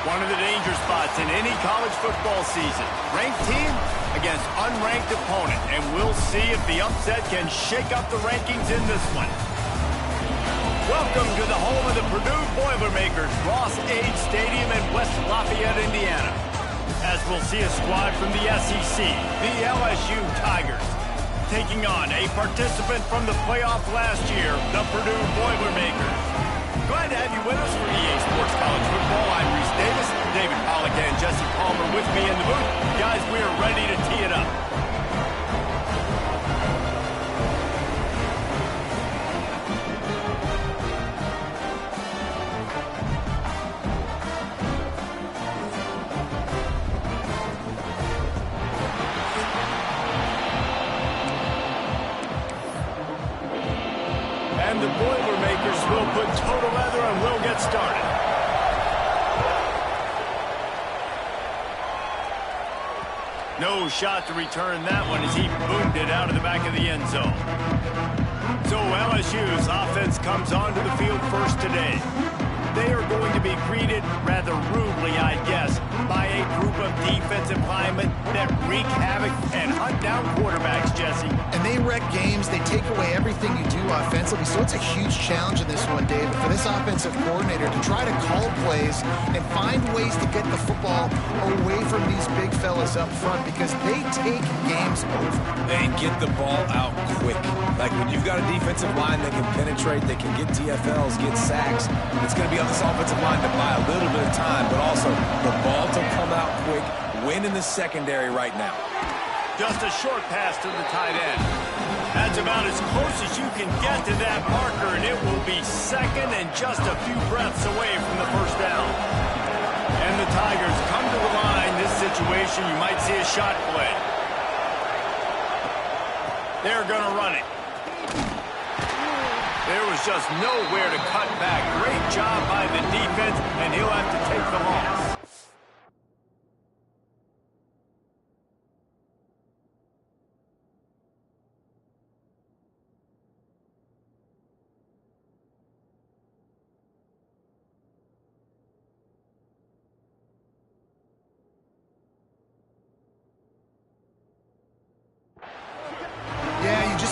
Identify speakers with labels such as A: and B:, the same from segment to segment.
A: One of the danger spots in any college football season. Ranked team against unranked opponent. And we'll see if the upset can shake up the rankings in this one. Welcome to the home of the Purdue Boilermakers, Ross-Ade Stadium in West Lafayette, Indiana. As we'll see a squad from the SEC, the LSU Tigers, taking on a participant from the playoff last year, the Purdue Boilermakers. Glad to have you with us for EA Sports College Football. I'm Reese Davis, David Pollack and Jesse Palmer with me in the booth. Guys, we are ready to tee it up. And the Boilermakers will put total leather and we'll get started. No shot to return that one as he boomed it out of the back of the end zone. So LSU's offense comes onto the field first today. They are going to be greeted rather rudely, I guess, by a group of defensive linemen that wreak havoc and hunt down quarterbacks, Jesse.
B: And they wreck games. They take away everything you do offensively. So it's a huge challenge in this one, David, for this offensive coordinator to try to call plays and find ways to get the football away from these big fellas up front because they take games over.
C: They get the ball out quick. Like when you've got a defensive line that can penetrate, they can get TFLs, get sacks, it's going to be on this offensive line to buy a little bit of time, but also the ball to come out quick, win in the secondary right now.
A: Just a short pass to the tight end. That's about as close as you can get to that marker, and it will be second and just a few breaths away from the first down. And the Tigers come to the line. This situation, you might see a shot play. They're going to run it. There was just nowhere to cut back. Great job by the defense, and he'll have to take the loss.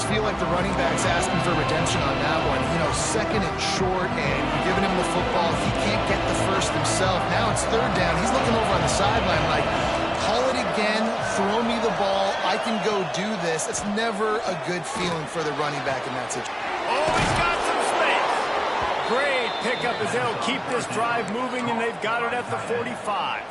B: Feel like the running back's asking for redemption on that one. You know, second and short, and you're giving him the football. He can't get the first himself. Now it's third down. He's looking over on the sideline like, call it again, throw me the ball, I can go do this. It's never a good feeling for the running back in that situation.
A: Oh, he's got some space. Great pickup as they'll keep this drive moving, and they've got it at the 45.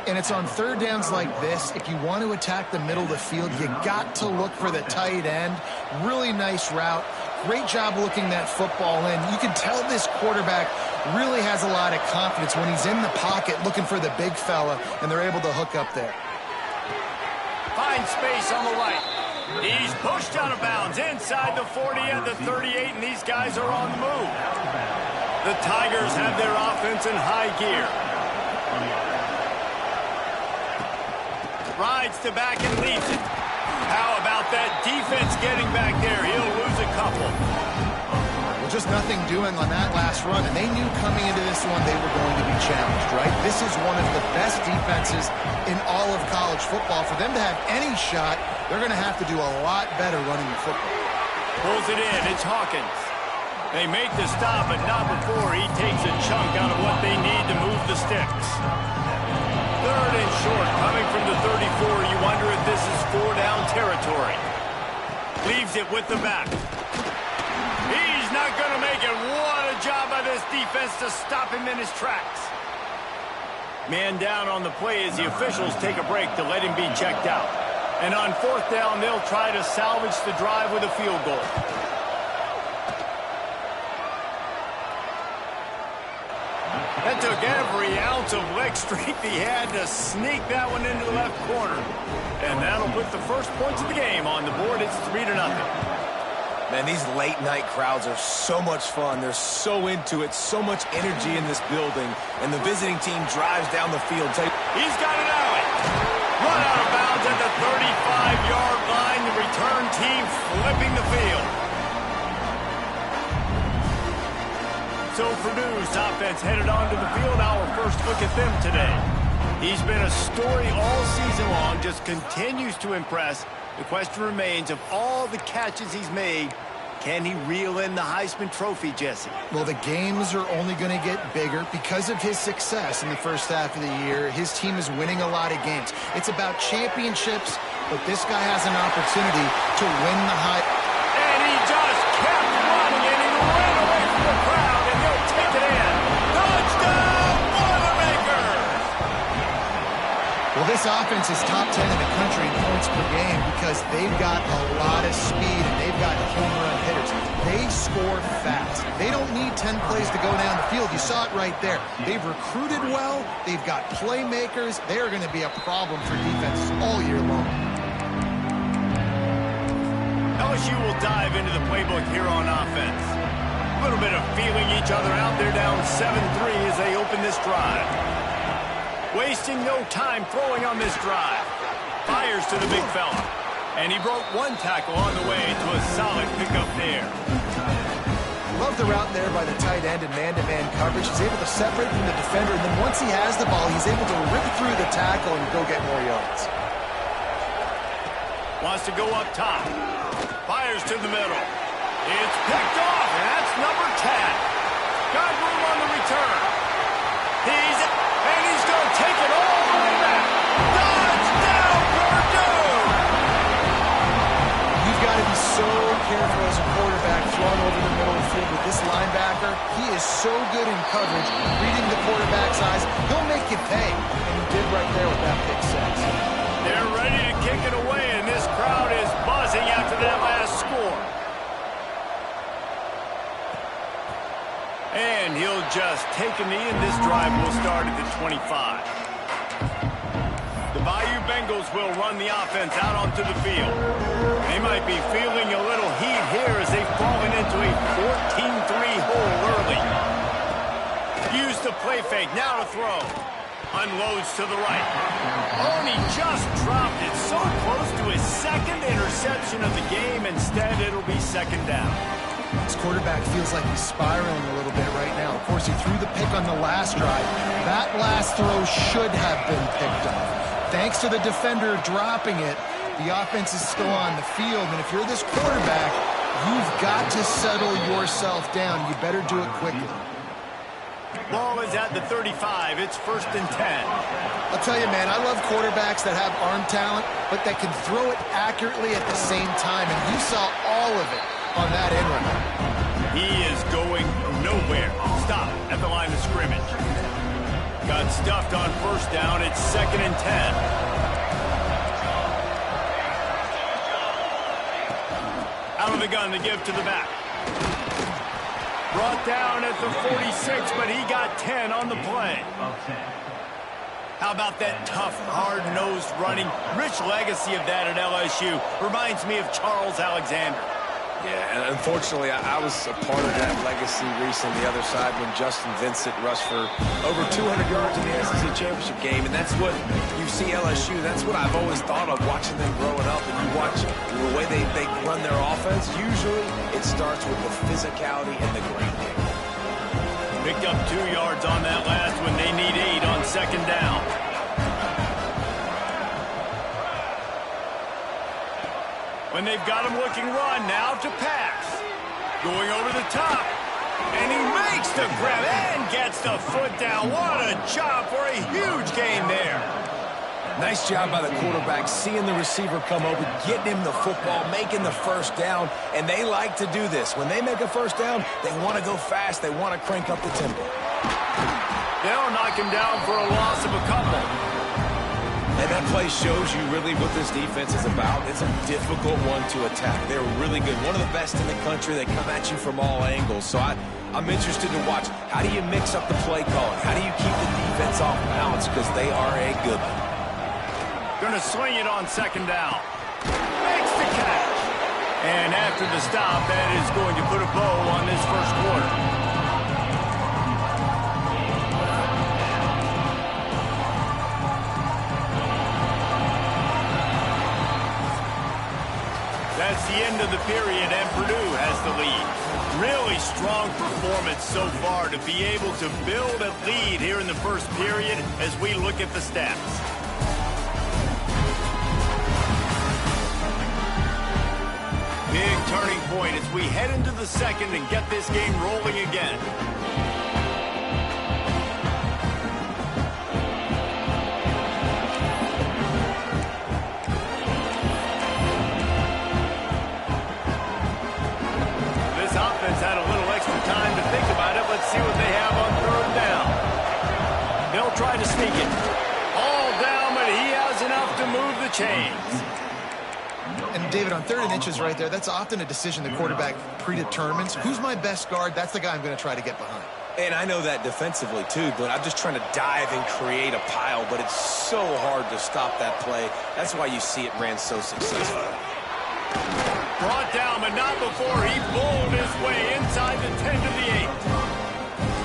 B: And it's on third downs like this. If you want to attack the middle of the field, you got to look for the tight end. Really nice route. Great job looking that football in. You can tell this quarterback really has a lot of confidence when he's in the pocket looking for the big fella, and they're able to hook up there.
A: Find space on the right. He's pushed out of bounds inside the 40 and the 38, and these guys are on the move. The Tigers have their offense in high gear. Rides to back and leaves it. How about that defense getting back there? He'll lose a couple.
B: Well, just nothing doing on that last run, and they knew coming into this one they were going to be challenged, right? This is one of the best defenses in all of college football. For them to have any shot, they're going to have to do a lot better running the football.
A: Pulls it in. It's Hawkins. They make the stop, but not before he takes a chunk out of what they need to move the sticks. Third and short, coming from the 34. You wonder if this is four-down territory. Leaves it with the back. He's not going to make it. What a job by this defense to stop him in his tracks. Man down on the play as the officials take a break to let him be checked out. And on fourth down, they'll try to salvage the drive with a field goal. That took every ounce of leg strength he had to sneak that one into the left corner. And that'll put the first points of the game on the board. It's 3-0.
C: Man, these late-night crowds are so much fun. They're so into it, so much energy in this building. And the visiting team drives down the field.
A: He's got an alley. Run out of bounds at the 35-yard line. The return team flipping the field. So Purdue's offense headed onto the field. Our first look at them today. He's been a story all season long, just continues to impress. The question remains, of all the catches he's made, can he reel in the Heisman Trophy, Jesse?
B: Well, the games are only going to get bigger because of his success in the first half of the year. His team is winning a lot of games. It's about championships, but this guy has an opportunity to win the
A: And he just kept running, and he ran away from the crowd, and they'll take it in. Touchdown, Boilermakers!
B: Well, this offense is top 10 in the country in points per game because they've got a lot of speed and they've got home run hitters. They score fast. They don't need 10 plays to go down the field. You saw it right there. They've recruited well. They've got playmakers. They are going to be a problem for defenses all year long.
A: LSU will dive into the playbook here on offense. A little bit of feeling each other out. They're down 7-3 as they open this drive. Wasting no time throwing on this drive. Fires to the big fella. And he broke one tackle on the way to a solid pickup there.
C: Love the route there by the tight end in man-to-man coverage. He's able to separate from the defender, and then once he has the ball, he's able to rip through the tackle and go get more yards.
A: Wants to go up top. Fires to the middle. It's picked off, and that's number 10. Got room on the return. He's going to take it all the way back. Touchdown, Purdue!
C: You've got to be so careful as a quarterback throwing over the middle of the field with this linebacker. He is so good in coverage, reading the quarterback's eyes. He'll make you pay, and he did right there with that pick six.
A: They're ready to kick it away, and this crowd is buzzing after that last score. And he'll just take a knee, and this drive will start at the 25. The Bayou Bengals will run the offense out onto the field. They might be feeling a little heat here as they've fallen into a 14-3 hole early. Use the play fake, now to throw. Unloads to the right. Oh, and he just dropped it so close to his second interception of the game. Instead, it'll be second down.
B: This quarterback feels like he's spiraling a little bit right now. Of course, he threw the pick on the last drive. That last throw should have been picked off. Thanks to the defender dropping it, the offense is still on the field. And if you're this quarterback, you've got to settle yourself down. You better do it quickly.
A: Ball is at the 35. It's 1st and 10.
B: I'll tell you, man, I love quarterbacks that have arm talent, but that can throw it accurately at the same time. And you saw all of it on that end run.
A: He is going nowhere. Stop at the line of scrimmage. Got stuffed on 1st down. It's 2nd and 10. Out of the gun to give to the back. Brought down at the 46, but he got 10 on the play. How about that tough, hard-nosed running? Rich legacy of that at LSU. Reminds me of Charles Alexander.
C: Yeah, and unfortunately, I was a part of that legacy, Reese, on the other side when Justin Vincent rushed for over 200 yards in the SEC Championship game, and that's what you see LSU. That's what I've always thought of watching them growing up, and you watch the way they run their offense. Usually, it starts with the physicality and the ground game.
A: Picked up 2 yards on that last one. They need 8 on 2nd down. When they've got him looking run, now to pass. Going over the top. And he makes the grab and gets the foot down. What a job for a huge gain there.
C: Nice job by the quarterback, seeing the receiver come over, getting him the football, making the 1st down, and they like to do this. When they make a 1st down, they want to go fast. They want to crank up the tempo.
A: They'll knock him down for a loss of a couple.
C: And that play shows you really what this defense is about. It's a difficult one to attack. They're really good. One of the best in the country. They come at you from all angles. So I'm interested to watch. How do you mix up the play calling? How do you keep the defense off balance? Because they are a good one.
A: Going to swing it on 2nd down. Makes the catch. And after the stop, that is going to put a bow on this 1st quarter. That's the end of the period, and Purdue has the lead. Really strong performance so far to be able to build a lead here in the first period as we look at the stats. Big turning point as we head into the second and get this game rolling again. Had a little extra time to think about it. Let's see what they have on third down. They'll try to sneak it. All down, but he has enough to move the chains.
B: And David, on 3rd and inches right there, that's often a decision the quarterback predetermines. Who's my best guard? That's the guy I'm going to try to get behind.
C: And I know that defensively, too, but I'm just trying to dive and create a pile, but it's so hard to stop that play. That's why you see it ran so successfully.
A: Brought down, but not before he bowled his way inside the 10 to the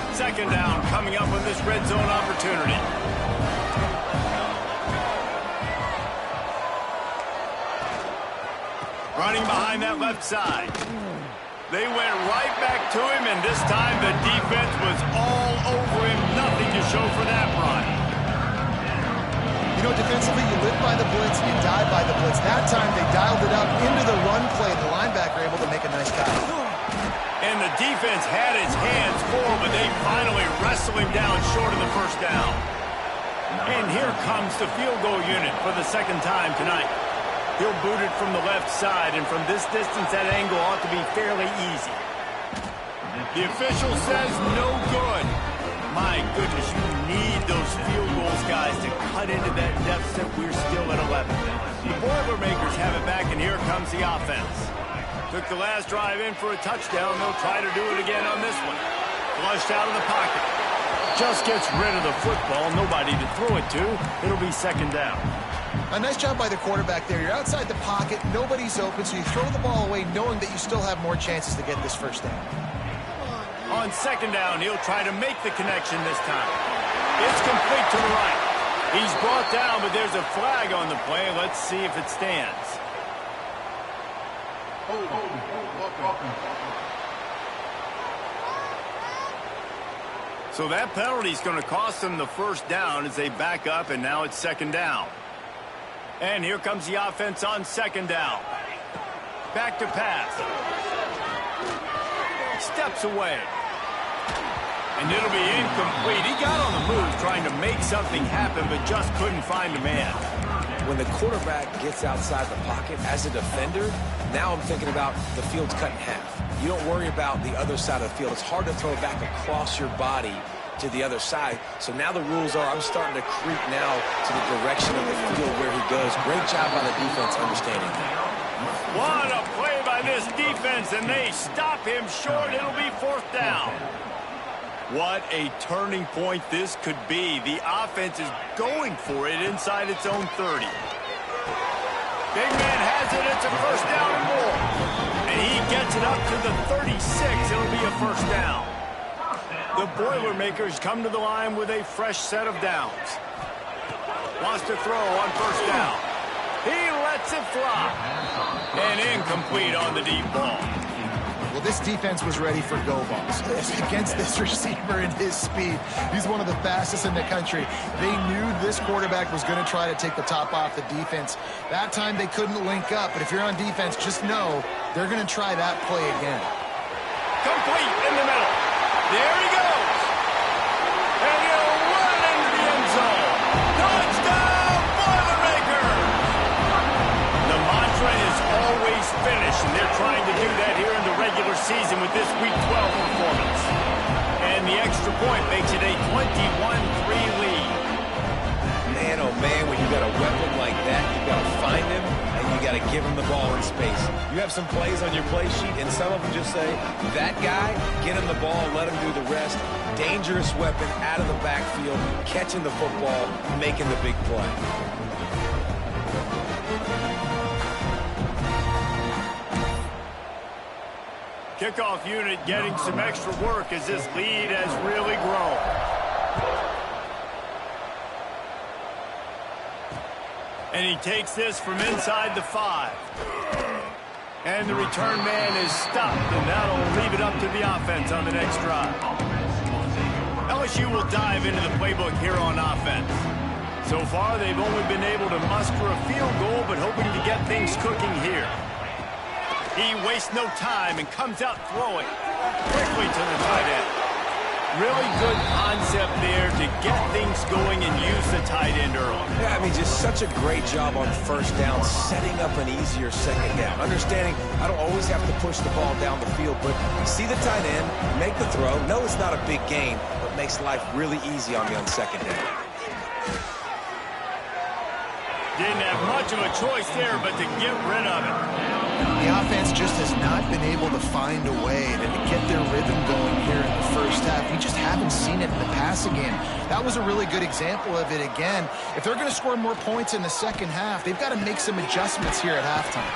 A: 8. Second down coming up with this red zone opportunity. Running behind that left side. They went right back to him, and this time the defense was all over him. Nothing to show for that run.
B: You know, defensively, you live by the blitz, you die by the blitz. That time, they dialed it up into the run play. The linebacker able to make a nice tackle.
A: And the defense had his hands full, but they finally wrestle him down short of the first down. And here comes the field goal unit for the second time tonight. He'll boot it from the left side, and from this distance, that angle ought to be fairly easy. The official says no good. My goodness, you need those field goals, guys, to cut into that deficit. We're still at 11. The Boilermakers have it back, and here comes the offense. Took the last drive in for a touchdown. They'll try to do it again on this one. Flushed out of the pocket. Just gets rid of the football. Nobody to throw it to. It'll be second down.
B: A nice job by the quarterback there. You're outside the pocket. Nobody's open, so you throw the ball away knowing that you still have more chances to get this first down.
A: On second down, he'll try to make the connection this time. It's complete to the right. He's brought down, but there's a flag on the play. Let's see if it stands. So that penalty is going to cost them the first down as they back up, and now it's second down. And here comes the offense on second down. Back to pass. Steps away. And it'll be incomplete. He got on the move trying to make something happen, but just couldn't find a man.
C: When the quarterback gets outside the pocket as a defender, now I'm thinking about the field's cut in half. You don't worry about the other side of the field. It's hard to throw back across your body to the other side. So now the rules are I'm starting to creep now to the direction of the field where he goes. Great job by the defense understanding that.
A: What a play by this defense, and they stop him short. It'll be fourth down. What a turning point this could be. The offense is going for it inside its own 30. Big man has it. It's a first down and more. And he gets it up to the 36. It'll be a first down. The Boilermakers come to the line with a fresh set of downs. Wants to throw on first down. He lets it fly. And incomplete on the deep ball.
B: Well, this defense was ready for go balls. Against this receiver and his speed, he's one of the fastest in the country. They knew this quarterback was going to try to take the top off the defense. That time they couldn't link up, but if you're on defense, just know they're going to try that play again.
A: Complete in the middle. There he goes. And he'll run into the end zone. Touchdown, Boilermakers! The mantra is always finish, and they're trying to do that here in the regular season with this Week 12 performance. And the extra point makes it a 21-3 lead.
C: Man, oh man, when you got a weapon like that, you got to find him, and you got to give him the ball in space. You have some plays on your play sheet, and some of them just say, that guy, get him the ball, let him do the rest. Dangerous weapon out of the backfield, catching the football, making the big play.
A: Kickoff unit getting some extra work as this lead has really grown. And he takes this from inside the 5. And the return man is stopped, and that'll leave it up to the offense on the next drive. LSU will dive into the playbook here on offense. So far, they've only been able to muster a field goal, but hoping to get things cooking here. He wastes no time and comes out throwing quickly to the tight end. Really good concept there to get things going and use the tight end early.
C: Yeah, I mean, just such a great job on first down, setting up an easier second down. Understanding I don't always have to push the ball down the field, but see the tight end, make the throw. No, it's not a big gain, but makes life really easy on me on second down.
A: Didn't have much of a choice there, but to get rid of it.
B: The offense just has not been able to find a way to get their rhythm going here in the first half. We just haven't seen it in the passing game. That was a really good example of it again. If they're going to score more points in the second half, they've got to make some adjustments here at halftime.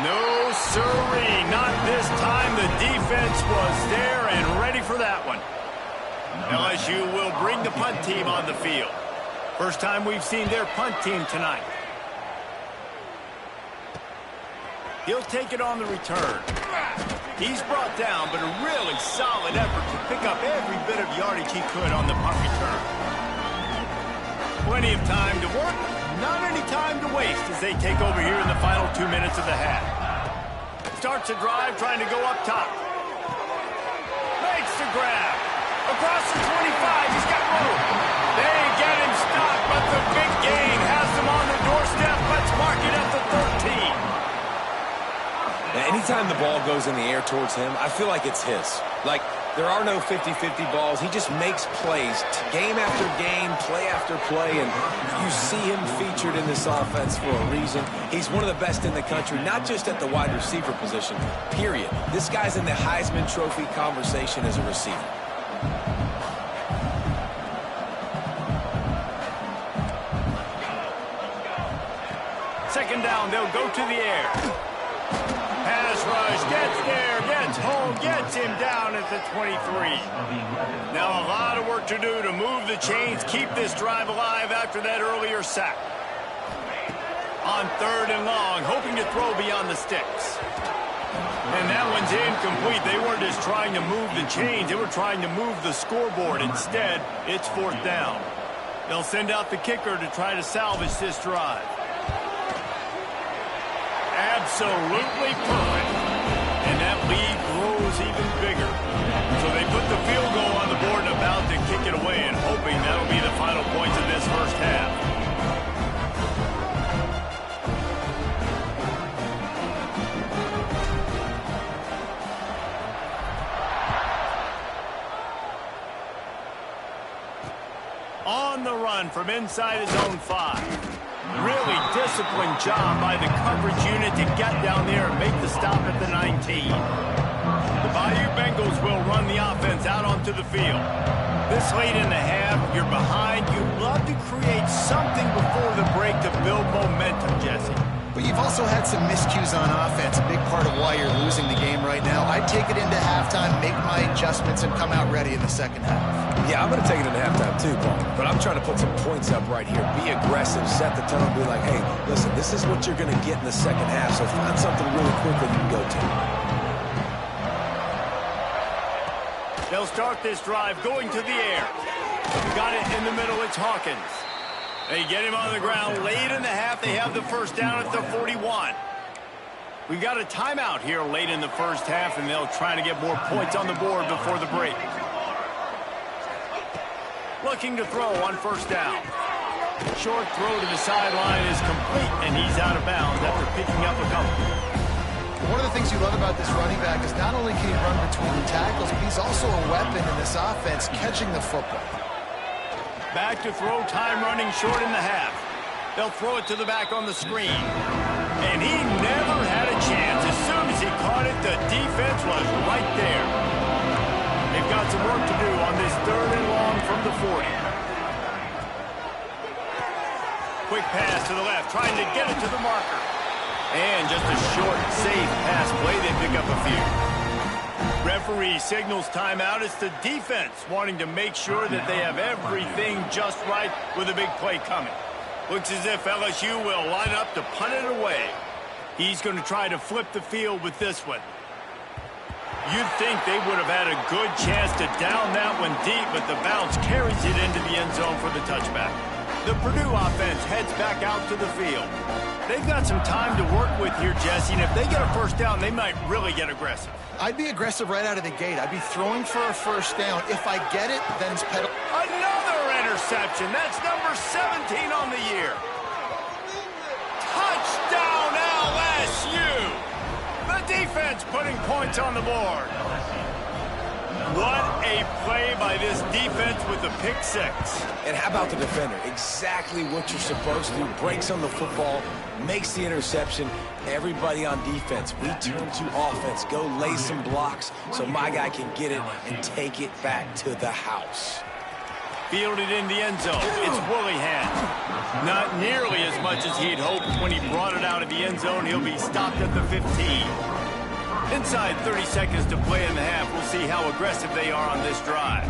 A: No, sirree, not this time. The defense was there and ready for that one. LSU will bring the punt team on the field. First time we've seen their punt team tonight. He'll take it on the return. He's brought down, but a really solid effort to pick up every bit of yardage he could on the punt return. Plenty of time to work, not any time to waste as they take over here in the final 2 minutes of the half. Starts a drive trying to go up top. Makes the grab. Across the 25, he's got room. They get him stopped, but the big gain has them on the doorstep. Let's mark it at the 13.
C: Now, anytime the ball goes in the air towards him, I feel like it's his. Like, there are no 50-50 balls. He just makes plays, game after game, play after play, and you see him featured in this offense for a reason. He's one of the best in the country, not just at the wide receiver position, period. This guy's in the Heisman Trophy conversation as a receiver.
A: Second down, they'll go to the air. Pass rush, gets there, gets home, gets him down at the 23. Now a lot of work to do to move the chains, keep this drive alive after that earlier sack. On third and long, hoping to throw beyond the sticks. And that one's incomplete. They weren't just trying to move the chains, they were trying to move the scoreboard. Instead, it's fourth down. They'll send out the kicker to try to salvage this drive. Absolutely perfect. And that lead grows even bigger. So they put the field goal on the board and about to kick it away and hoping that'll be the final points of this first half. On the run from inside his own 5. Really disciplined job by the coverage unit to get down there and make the stop at the 19. The Bayou Bengals will run the offense out onto the field. This late in the half, you're behind. You love to create something before the break to build momentum, Jesse.
B: But you've also had some miscues on offense, a big part of why you're losing the game right now. I'd take it into halftime, make my adjustments, and come out ready in the second half.
C: Yeah, I'm going to take it into halftime too, Paul. But I'm trying to put some points up right here. Be aggressive, set the tone, be like, hey, listen, this is what you're going to get in the second half, so find something really quick that you can go to.
A: They'll start this drive going to the air. Got it in the middle, it's Hawkins. They get him on the ground late in the half. They have the first down at the 41. We've got a timeout here late in the first half, and they'll try to get more points on the board before the break. Looking to throw on first down. Short throw to the sideline is complete, and he's out of bounds after picking up a couple.
B: One of the things you love about this running back is not only can he run between the tackles, but he's also a weapon in this offense, catching the football.
A: Back to throw, time running short in the half. They'll throw it to the back on the screen. And he never had a chance. As soon as he caught it, the defense was right there. They've got some work to do on this third and long from the 40. Quick pass to the left, trying to get it to the marker. And just a short, safe pass play. They pick up a few. Referee signals timeout. It's the defense wanting to make sure that they have everything just right with a big play coming. Looks as if LSU will line up to punt it away. He's going to try to flip the field with this one. You'd think they would have had a good chance to down that one deep, but the bounce carries it into the end zone for the touchback. The Purdue offense heads back out to the field. They've got some time to work with here, Jesse, and if they get a first down, they might really get aggressive.
B: I'd be aggressive right out of the gate. I'd be throwing for a first down. If I get it, then it's pedal.
A: Another interception. That's number 17 on the year. Touchdown, LSU. The defense putting points on the board. What a play by this defense with the pick six.
C: And how about the defender? Exactly what you're supposed to. Breaks on the football, makes the interception. Everybody on defense, we turn to offense. Go lay some blocks so my guy can get it and take it back to the house.
A: Fielded in the end zone. It's Willihan. Not nearly as much as he'd hoped when he brought it out of the end zone. He'll be stopped at the 15. Inside 30 seconds to play in the half. We'll see how aggressive they are on this drive.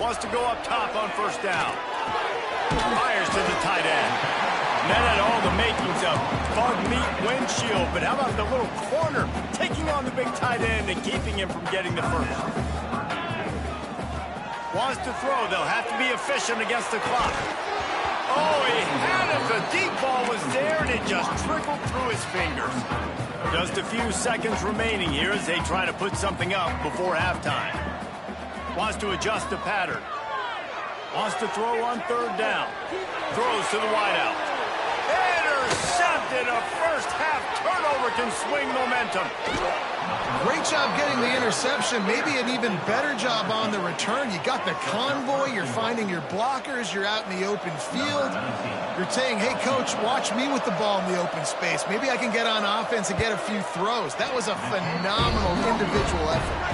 A: Wants to go up top on first down. Fires to the tight end. That had all the makings of bug meat windshield, but how about the little corner taking on the big tight end and keeping him from getting the first? Wants to throw. They'll have to be efficient against the clock. Oh, he had it. The deep ball was there, and it just trickled through his fingers. Just a few seconds remaining here as they try to put something up before halftime. Wants to adjust the pattern. Wants to throw on third down. Throws to the wideout. Intercepted. A first half turnover can swing momentum.
B: Great job getting the interception. Maybe an even better job on the return. You got the convoy. You're finding your blockers. You're out in the open field. You're saying, hey, coach, watch me with the ball in the open space. Maybe I can get on offense and get a few throws. That was a phenomenal individual effort.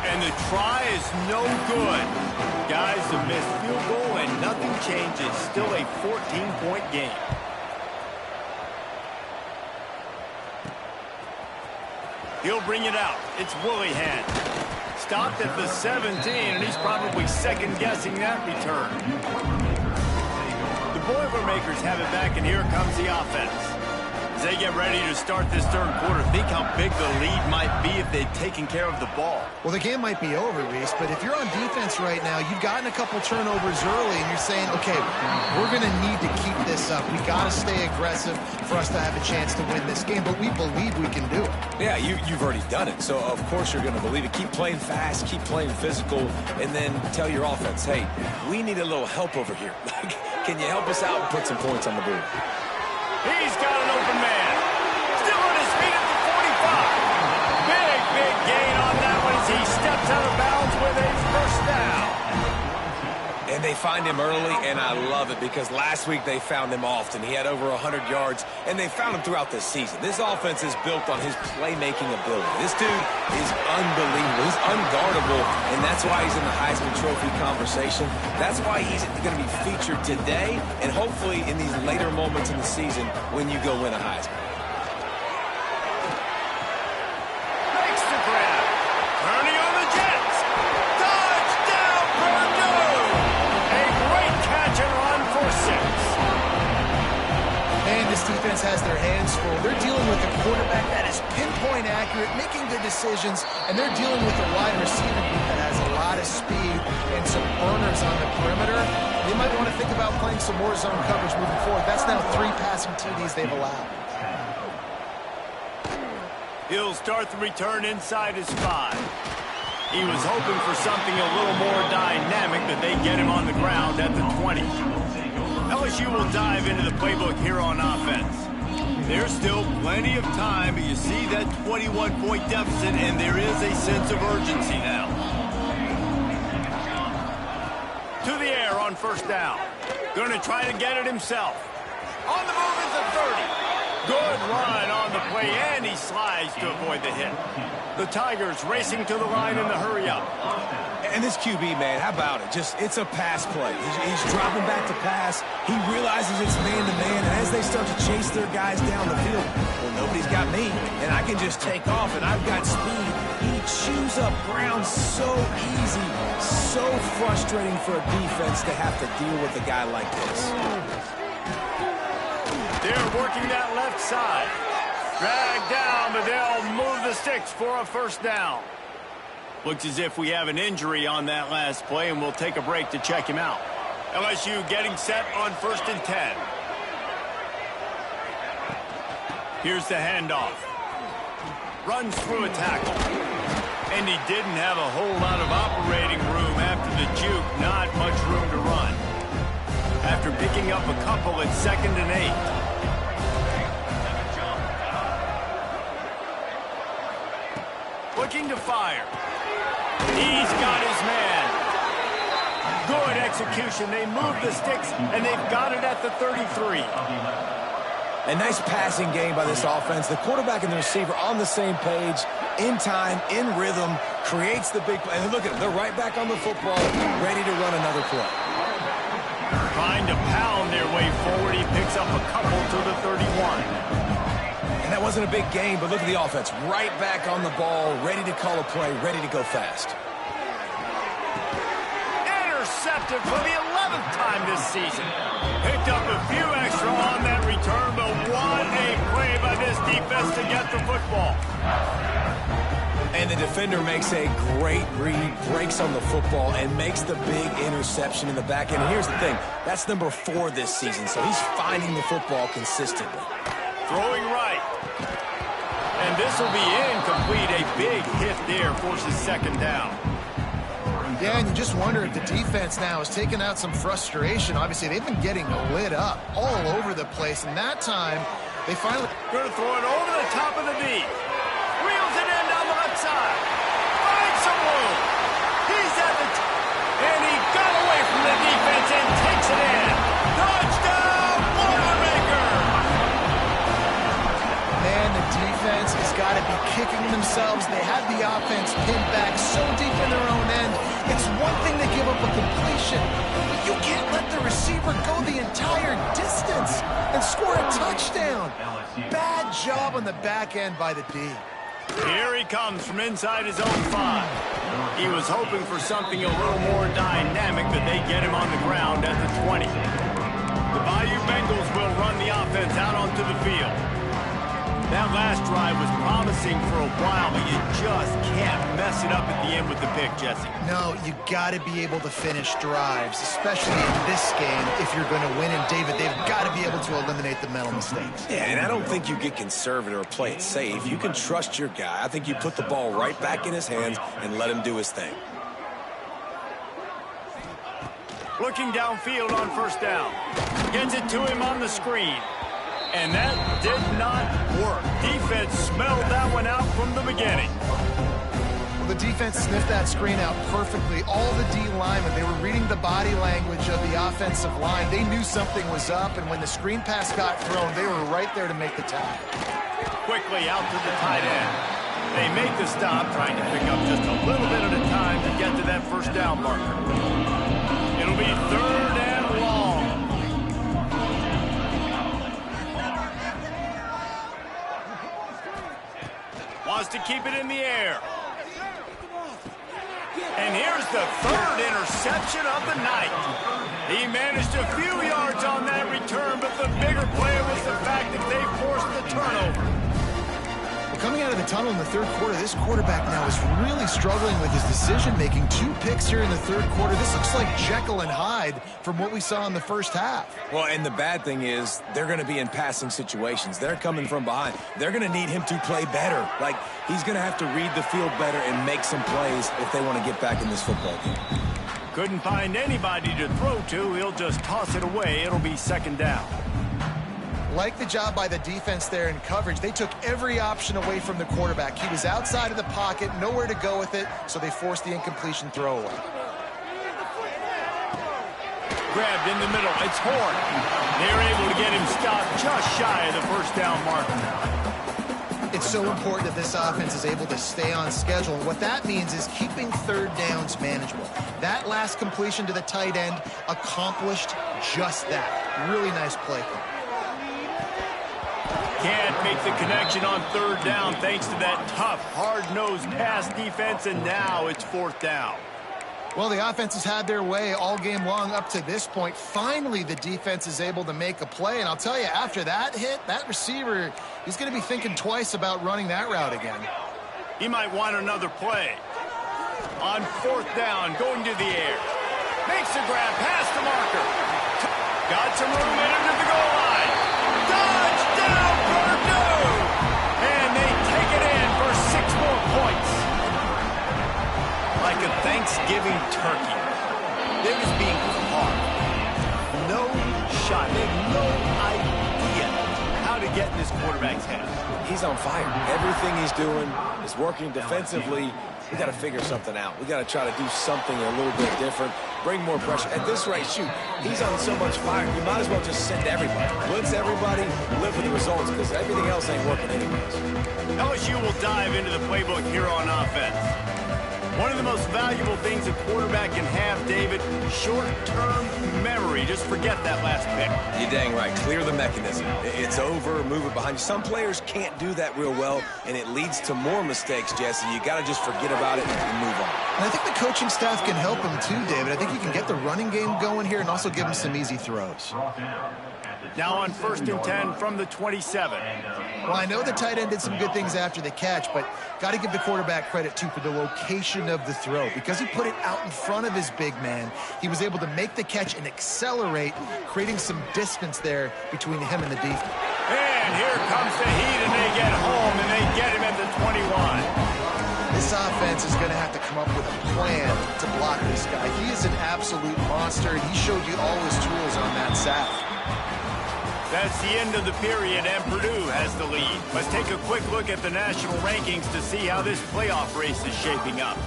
A: And the try is no good. Guys, a missed field goal and nothing changes. Still a 14-point game. He'll bring it out. It's Willihan. Stopped at the 17, and he's probably second-guessing that return. The Boilermakers have it back, and here comes the offense. As they get ready to start this third quarter, think how big the lead might be if they'd taken care of the ball.
B: Well, the game might be over, Reese, but if you're on defense right now, you've gotten a couple turnovers early, and you're saying, okay, we're going to need to keep this up. We got to stay aggressive for us to have a chance to win this game, but we believe we can do it.
C: Yeah, you've already done it, so of course you're going to believe it. Keep playing fast, keep playing physical, and then tell your offense, hey, we need a little help over here. Can you help us out and put some points on the board?
A: He's got an open man. Still on his feet at the 45. Big gain on that one as he steps out of bounds with a first down.
C: And they find him early, and I love it because last week they found him often. He had over 100 yards, and they found him throughout the season. This offense is built on his playmaking ability. This dude is unbelievable. He's unguardable, and that's why he's in the Heisman Trophy conversation. That's why he's going to be featured today and hopefully in these later moments in the season when you go win a Heisman.
A: Makes the grab. Turning on the Jets. Touchdown, Purdue! A great catch and run for 6.
B: Man, this defense has their hands full. They're dealing with a quarterback that is pinpoint accurate, making good decisions, and they're dealing with a wide receiver group that has a lot of speed and some burners on the perimeter. They might want to think about playing some more zone coverage moving forward. That's now 3 passing TDs they've allowed.
A: He'll start the return inside his 5. He was hoping for something a little more dynamic, but they get him on the ground at the 20. LSU will dive into the playbook here on offense. There's still plenty of time, but you see that 21-point deficit, and there is a sense of urgency now. To the air on first down. Going to try to get it himself. On the move is a 30. Good run on the play, and he slides to avoid the hit. The Tigers racing to the line in the hurry-up.
C: And this QB, man, how about it? It's a pass play. He's dropping back to pass. He realizes it's man-to-man, and as they start to chase their guys down the field, well, nobody's got me, and I can just take off, and I've got speed. He chews up ground so easy, so frustrating for a defense to have to deal with a guy like this.
A: They're working that left side. Dragged down, but they'll move the sticks for a first down. Looks as if we have an injury on that last play, and we'll take a break to check him out. LSU getting set on 1st and 10. Here's the handoff. Runs through a tackle. And he didn't have a whole lot of operating room after the juke. Not much room to run. After picking up a couple at 2nd and 8. Looking to fire. He's got his man. Good execution. They move the sticks, and they've got it at the 33.
C: A nice passing game by this offense. The quarterback and the receiver on the same page, in time, in rhythm, creates the big play. And look at it, they're right back on the football, ready to run another play.
A: Trying to pound their way forward. He picks up a couple to the 31.
C: And that wasn't a big game, but look at the offense. Right back on the ball, ready to call a play, ready to go fast.
A: Intercepted for the 11th time this season. Picked up a few extra on that return, but what a play by this defense to get the football.
C: And the defender makes a great read, breaks on the football, and makes the big interception in the back end. And here's the thing, that's number 4 this season, so he's finding the football consistently.
A: Throwing right. And this will be incomplete. A big hit there forces 2nd down.
B: Yeah, and you just wonder if the defense now has taken out some frustration. Obviously, they've been getting lit up all over the place, and that time, they finally...
A: Going to throw it over the top of the D. Reels it in down the left side. Finds some room. He's at the... And he got away from the defense and takes it in. Touchdown, Boilermaker!
B: Man, the defense has got to be kicking themselves. They had the offense pinned back so deep in their own end. It's one thing to give up a completion, but you can't let the receiver go the entire distance and score a touchdown. Bad job on the back end by the D.
A: Here he comes from inside his own 5. He was hoping for something a little more dynamic, but they get him on the ground at the 20. The Bayou Bengals will run the offense out onto the field. That last drive was promising for a while, but you just can't mess it up at the end with the pick, Jesse.
B: No, you got to be able to finish drives, especially in this game. If you're going to win, and David, they've got to be able to eliminate the mental mistakes.
C: Yeah, and I don't think you get conservative or play it safe. You can trust your guy. I think you put the ball right back in his hands and let him do his thing.
A: Looking downfield on 1st down. Gets it to him on the screen. And that did not work. Defense smelled that one out from the beginning.
B: Well, the defense sniffed that screen out perfectly. All the D linemen, they were reading the body language of the offensive line. They knew something was up, and when the screen pass got thrown, they were right there to make the tackle.
A: Quickly out to the tight end. They make the stop, trying to pick up just a little bit at a time to get to that 1st down marker. It'll be 3rd and long. Wants to keep it in the air. And here's the 3rd interception of the night. He managed a few yards on that return, but the bigger play was the fact that they forced the turnover.
B: Well, coming out of the tunnel in the 3rd quarter, this quarterback now is really struggling with his decision-making. 2 picks here in the 3rd quarter. This looks like Jekyll and Hyde from what we saw in the 1st half.
C: Well, and the bad thing is they're going to be in passing situations. They're coming from behind. They're going to need him to play better. Like, he's going to have to read the field better and make some plays if they want to get back in this football game.
A: Couldn't find anybody to throw to. He'll just toss it away. It'll be 2nd down.
B: Like the job by the defense there in coverage. They took every option away from the quarterback. He was outside of the pocket, nowhere to go with it, so they forced the incompletion throwaway.
A: Grabbed in the middle. It's Horn. They're able to get him stopped just shy of the 1st down marker.
B: It's so important that this offense is able to stay on schedule. And what that means is keeping 3rd downs manageable. That last completion to the tight end accomplished just that. Really nice play call.
A: Can't make the connection on 3rd down thanks to that tough, hard-nosed pass defense, and now it's 4th down.
B: Well, the offense has had their way all game long up to this point. Finally, the defense is able to make a play. And I'll tell you, after that hit, that receiver, he's going to be thinking twice about running that route again.
A: He might want another play. On 4th down, going to the air. Makes a grab, past the marker. Got some room in into the goal line. Touchdown, Purdue! And they take it in for 6 more points. Like a Thanksgiving turkey. They're just being caught. No shot. They have no idea how to get in this quarterback's head.
C: He's on fire. Everything he's doing is working defensively. We got to figure something out. We got to try to do something a little bit different. Bring more pressure. At this rate, shoot, he's on so much fire. You might as well just send everybody. Blitz everybody, live with the results, because everything else ain't working anyways.
A: LSU will dive into the playbook here on offense. One of the most valuable things a quarterback can have, David, short-term memory. Just forget that last pick.
C: You're dang right. Clear the mechanism. It's over, move it behind you. Some players can't do that real well, and it leads to more mistakes, Jesse. You got to just forget about it and move on.
B: And I think the coaching staff can help him too, David. I think he can get the running game going here and also give him some easy throws.
A: Now on 1st and 10 from the 27.
B: Well, I know the tight end did some good things after the catch, but got to give the quarterback credit, too, for the location of the throw. Because he put it out in front of his big man, he was able to make the catch and accelerate, creating some distance there between him and the defense.
A: And here comes the heat, and they get home, and they get him at the 21.
B: This offense is going to have to come up with a plan to block this guy. He is an absolute monster, and he showed you all his tools on that sack.
A: That's the end of the period, and Purdue has the lead. Let's take a quick look at the national rankings to see how this playoff race is shaping up.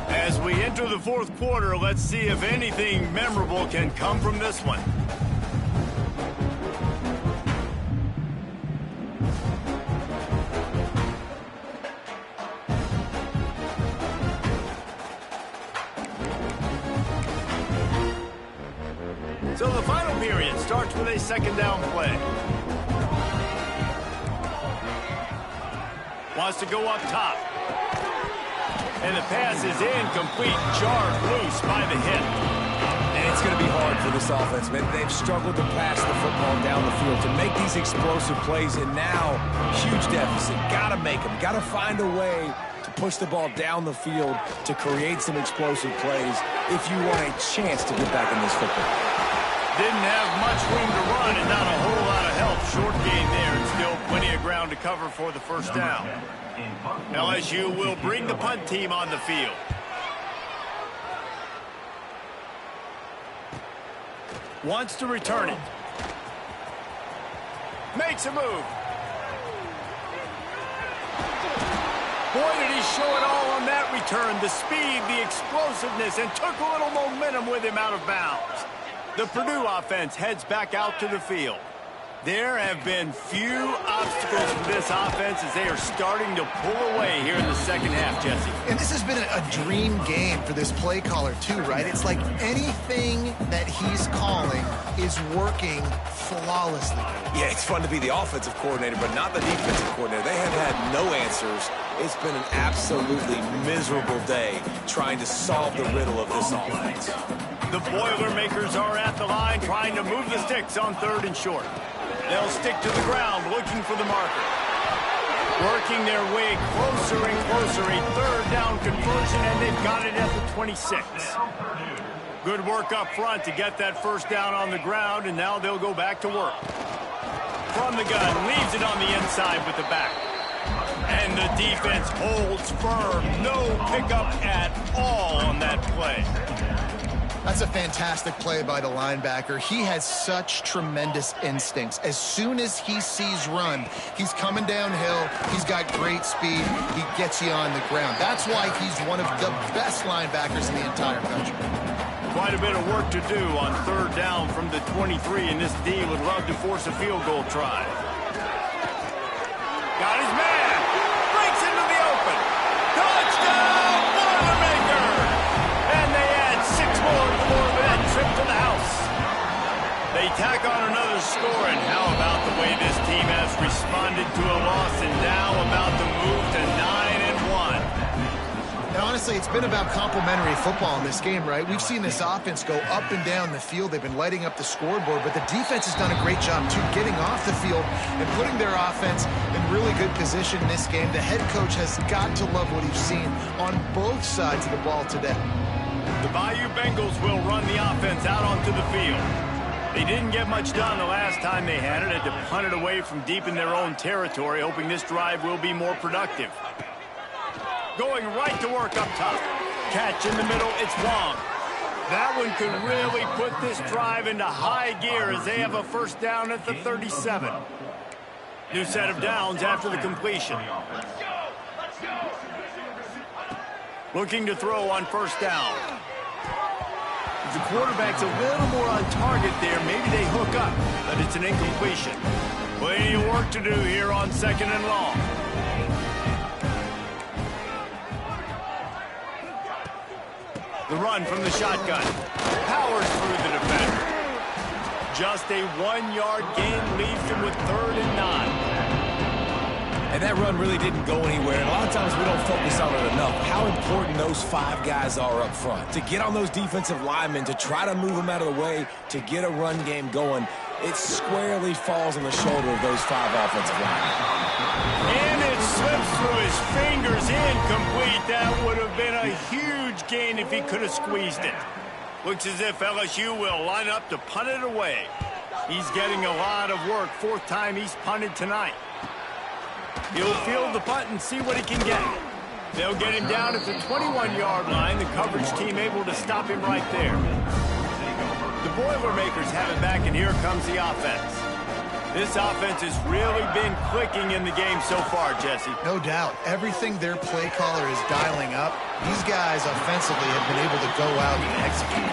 A: As we enter the 4th quarter, let's see if anything memorable can come from this one. So the final period starts with a 2nd down play. Wants to go up top. And the pass is incomplete, jarred loose by the hit.
C: And it's going to be hard for this offense, man. They've struggled to pass the football down the field to make these explosive plays, and now huge deficit. Got to make them. Got to find a way to push the ball down the field to create some explosive plays if you want a chance to get back in this football.
A: Didn't have much room to run and not a whole lot of help. Short gain there and still plenty of ground to cover for the 1st down. LSU will bring the punt team on the field. Wants to return it. Makes a move. Boy, did he show it all on that return. The speed, the explosiveness, and took a little momentum with him out of bounds. The Purdue offense heads back out to the field. There have been few obstacles for this offense as they are starting to pull away here in the 2nd half, Jesse.
B: And this has been a dream game for this play caller, too, right? It's like anything that he's calling is working flawlessly.
C: Yeah, it's fun to be the offensive coordinator, but not the defensive coordinator. They have had no answers. It's been an absolutely miserable day trying to solve the riddle of this offense.
A: The Boilermakers are at the line trying to move the sticks on 3rd and short. They'll stick to the ground looking for the marker. Working their way closer and closer. A 3rd down conversion, and they've got it at the 26. Good work up front to get that 1st down on the ground, and now they'll go back to work. From the gun, leaves it on the inside with the back. And the defense holds firm. No pickup at all on that play.
B: That's a fantastic play by the linebacker. He has such tremendous instincts. As soon as he sees run, he's coming downhill. He's got great speed. He gets you on the ground. That's why he's one of the best linebackers in the entire country.
A: Quite a bit of work to do on 3rd down from the 23, and this D would love to force a field goal try. Got his man. Breaks into the open. Touchdown, Boilermaker! And they add 6 more for that trip to the house. tack on another score, and how about the way this team has responded to a loss and now about to move to 9-1.
B: And honestly, it's been about complementary football in this game, right? We've seen this offense go up and down the field. They've been lighting up the scoreboard, but the defense has done a great job, too, getting off the field and putting their offense in really good position in this game. The head coach has got to love what he's seen on both sides of the ball today.
A: The Bayou Bengals will run the offense out onto the field. They didn't get much done the last time they had it. Had to punt it away from deep in their own territory, hoping this drive will be more productive. Going right to work up top. Catch in the middle, it's Wong. That one could really put this drive into high gear as they have a first down at the 37. New set of downs after the completion. Looking to throw on first down. If the quarterback's a little more on target there, maybe they hook up, but it's an incompletion. Plenty of work to do here on 2nd and long. The run from the shotgun. Powers through the defender. Just a 1-yard gain leaves him with 3rd and 9.
C: And that run really didn't go anywhere. And a lot of times we don't focus on it enough. How important those 5 guys are up front. To get on those defensive linemen, to try to move them out of the way, to get a run game going, it squarely falls on the shoulder of those 5 offensive linemen.
A: And it slips through his fingers, incomplete. That would have been a huge gain if he could have squeezed it. Looks as if LSU will line up to punt it away. He's getting a lot of work. 4th time he's punted tonight. He'll field the punt and see what he can get. They'll get him down at the 21-yard line. The coverage team able to stop him right there. The Boilermakers have it back, and here comes the offense. This offense has really been clicking in the game so far, Jesse.
B: No doubt. Everything their play caller is dialing up, these guys offensively have been able to go out and execute.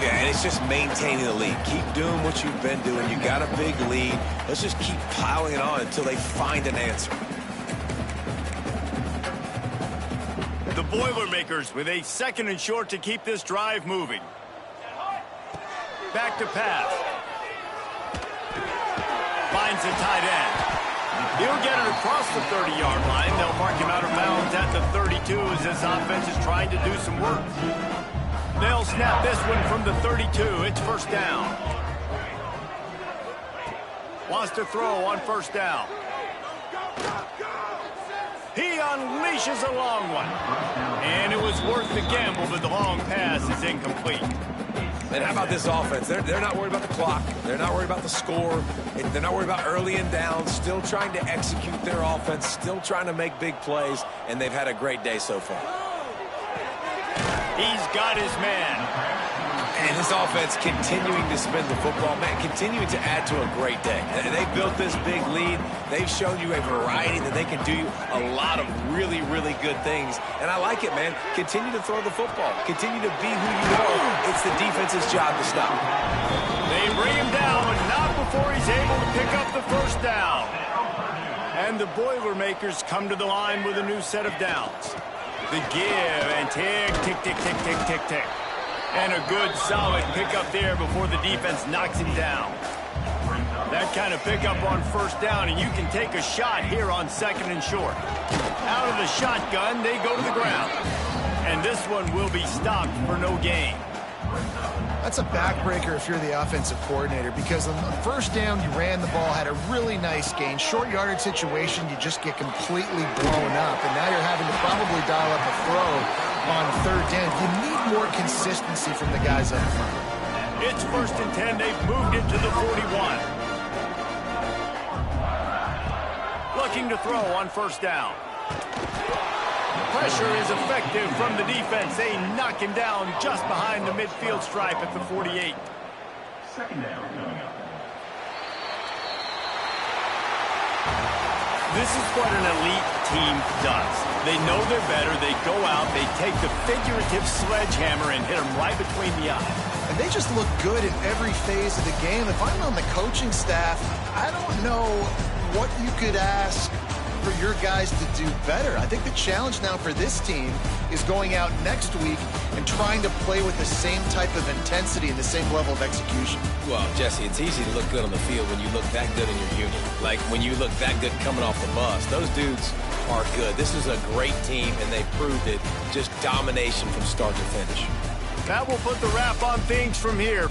C: Yeah, and it's just maintaining the lead. Keep doing what you've been doing. You got a big lead. Let's just keep piling it on until they find an answer.
A: The Boilermakers with a 2nd and short to keep this drive moving. Back to pass. Finds the tight end. He'll get it across the 30-yard line. They'll mark him out of bounds at the 32 as this offense is trying to do some work. They'll snap this one from the 32. It's first down. Wants to throw on first down. He unleashes a long one. And it was worth the gamble, but the long pass is incomplete.
C: And how about this offense? They're not worried about the clock. They're not worried about the score. They're not worried about early and down. Still trying to execute their offense. Still trying to make big plays. And they've had a great day so far.
A: He's got his man.
C: And this offense continuing to spin the football, man, continuing to add to a great day. They built this big lead. They've shown you a variety that they can do a lot of really, really good things. And I like it, man. Continue to throw the football. Continue to be who you are. It's the defense's job to stop.
A: They bring him down, but not before he's able to pick up the first down. And the Boilermakers come to the line with a new set of downs. The give and tick, tick, tick, tick, tick, tick, tick. And a good, solid pickup there before the defense knocks him down. That kind of pickup on first down, and you can take a shot here on 2nd and short. Out of the shotgun, they go to the ground. And this one will be stopped for no gain.
B: That's a backbreaker if you're the offensive coordinator, because on first down, you ran the ball, had a really nice gain. Short yardage situation, you just get completely blown up, and now you're having to probably dial up a throw on 3rd down. You need more consistency from the guys up front.
A: It's 1st and 10. They've moved it to the 41. Looking to throw on first down. Pressure is effective from the defense. They knock him down just behind the midfield stripe at the 48. This is what an elite team does. They know they're better. They go out. They take the figurative sledgehammer and hit them right between the eyes.
B: And they just look good in every phase of the game. If I'm on the coaching staff, I don't know what you could ask for your guys to do better. I think the challenge now for this team is going out next week and trying to play with the same type of intensity and the same level of execution.
C: Well, Jesse, it's easy to look good on the field when you look that good in your unit. Like when you look that good coming off the bus. Those dudes are good. This is a great team, and they proved it. Just domination from start to finish.
A: That will put the wrap on things from here.